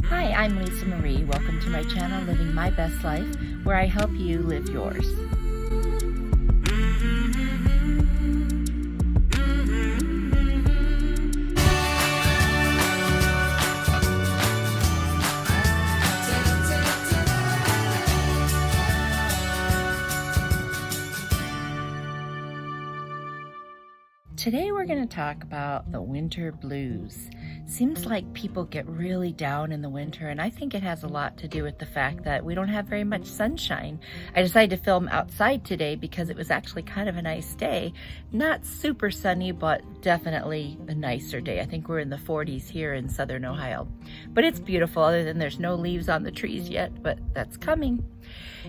Hi, I'm Lisa Marie. Welcome to my channel, Living My Best Life, where I help you live yours. Today we're going to talk about the winter blues. Seems like people get really down in the winter, and I think it has a lot to do with the fact that we don't have very much sunshine. I decided to film outside today because it was actually kind of a nice day. Not super sunny, but definitely a nicer day. I think we're in the 40s here in southern Ohio. But it's beautiful, other than there's no leaves on the trees yet, but that's coming.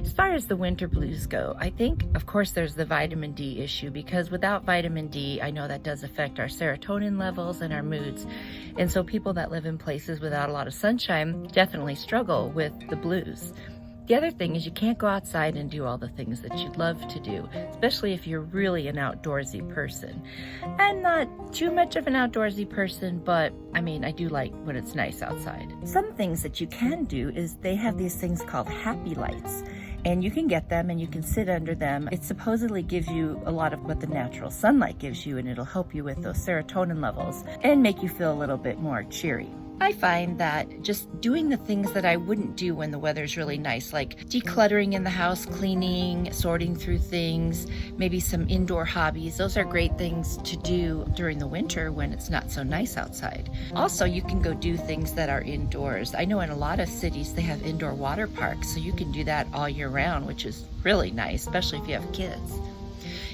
As far as the winter blues go, I think, of course, there's the vitamin D issue, because without vitamin D, I know that does affect our serotonin levels and our moods. And so people that live in places without a lot of sunshine definitely struggle with the blues. The other thing is you can't go outside and do all the things that you'd love to do, especially if you're really an outdoorsy person. I'm not too much of an outdoorsy person, but I do like when it's nice outside. Some things that you can do is they have these things called happy lights. And you can get them and you can sit under them. It supposedly gives you a lot of what the natural sunlight gives you, and it'll help you with those serotonin levels and make you feel a little bit more cheery. I find that just doing the things that I wouldn't do when the weather's really nice, like decluttering in the house, cleaning, sorting through things, maybe some indoor hobbies. Those are great things to do during the winter when it's not so nice outside. Also, you can go do things that are indoors. I know in a lot of cities they have indoor water parks, so you can do that all year round, which is really nice, especially if you have kids.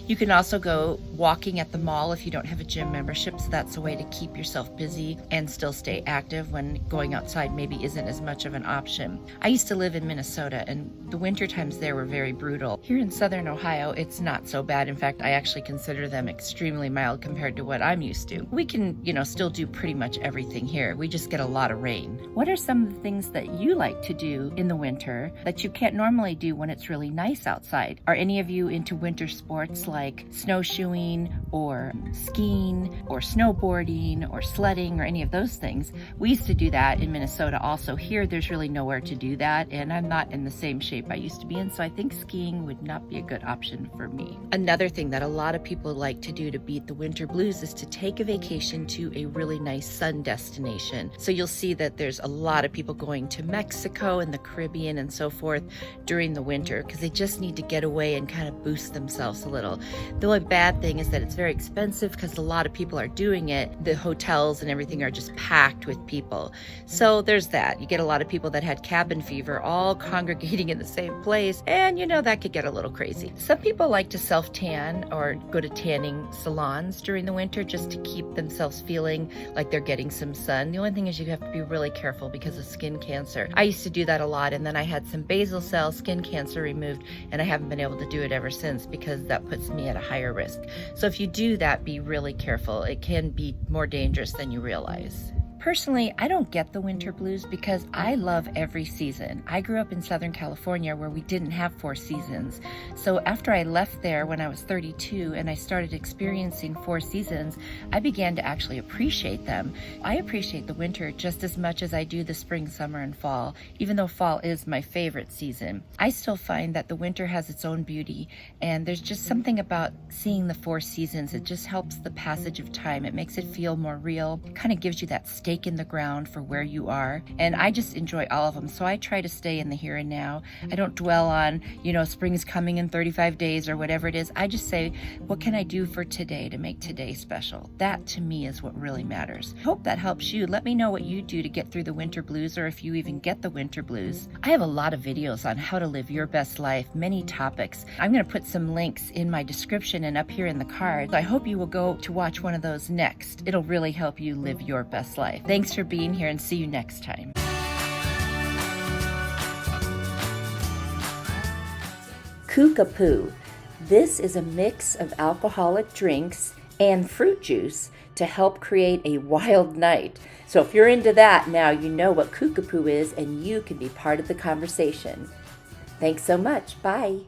You can also go walking at the mall if you don't have a gym membership, so that's a way to keep yourself busy and still stay active when going outside maybe isn't as much of an option. I used to live in Minnesota, and the winter times there were very brutal. Here in southern Ohio, it's not so bad. In fact, I actually consider them extremely mild compared to what I'm used to. We can, still do pretty much everything here. We just get a lot of rain. What are some of the things that you like to do in the winter that you can't normally do when it's really nice outside? Are any of you into winter sports like snowshoeing or skiing or snowboarding or sledding or any of those things? We used to do that in Minnesota also. Here, there's really nowhere to do that, and I'm not in the same shape I used to be in, so I think skiing would not be a good option for me. Another thing that a lot of people like to do to beat the winter blues is to take a vacation to a really nice sun destination. So you'll see that there's a lot of people going to Mexico and the Caribbean and so forth during the winter because they just need to get away and kind of boost themselves a little. The only bad thing is that it's very expensive because a lot of people are doing it. The hotels and everything are just packed with people. So there's that. You get a lot of people that had cabin fever all congregating in the same place, and that could get a little crazy. Some people like to self-tan or go to tanning salons during the winter just to keep themselves feeling like they're getting some sun. The only thing is you have to be really careful because of skin cancer. I used to do that a lot, and then I had some basal cell skin cancer removed, and I haven't been able to do it ever since because that puts me at a higher risk. So if you do that, be really careful. It can be more dangerous than you realize. Personally, I don't get the winter blues because I love every season. I grew up in Southern California where we didn't have 4 seasons. So after I left there when I was 32 and I started experiencing 4 seasons, I began to actually appreciate them. I appreciate the winter just as much as I do the spring, summer, and fall, even though fall is my favorite season. I still find that the winter has its own beauty, and there's just something about seeing the 4 seasons. It just helps the passage of time. It makes it feel more real. It kind of gives you that stake in the ground for where you are, and I just enjoy all of them. So I try to stay in the here and now. I don't dwell on, spring's coming in 35 days or whatever it is. I just say, what can I do for today to make today special? That to me is what really matters. Hope that helps you. Let me know what you do to get through the winter blues, or if you even get the winter blues. I have a lot of videos on how to live your best life, many topics. I'm going to put some links in my description and up here in the card. I hope you will go to watch one of those next. It'll really help you live your best life. Thanks for being here, and see you next time. Kookapoo. This is a mix of alcoholic drinks and fruit juice to help create a wild night. So if you're into that, now you know what Kookapoo is, and you can be part of the conversation. Thanks so much. Bye.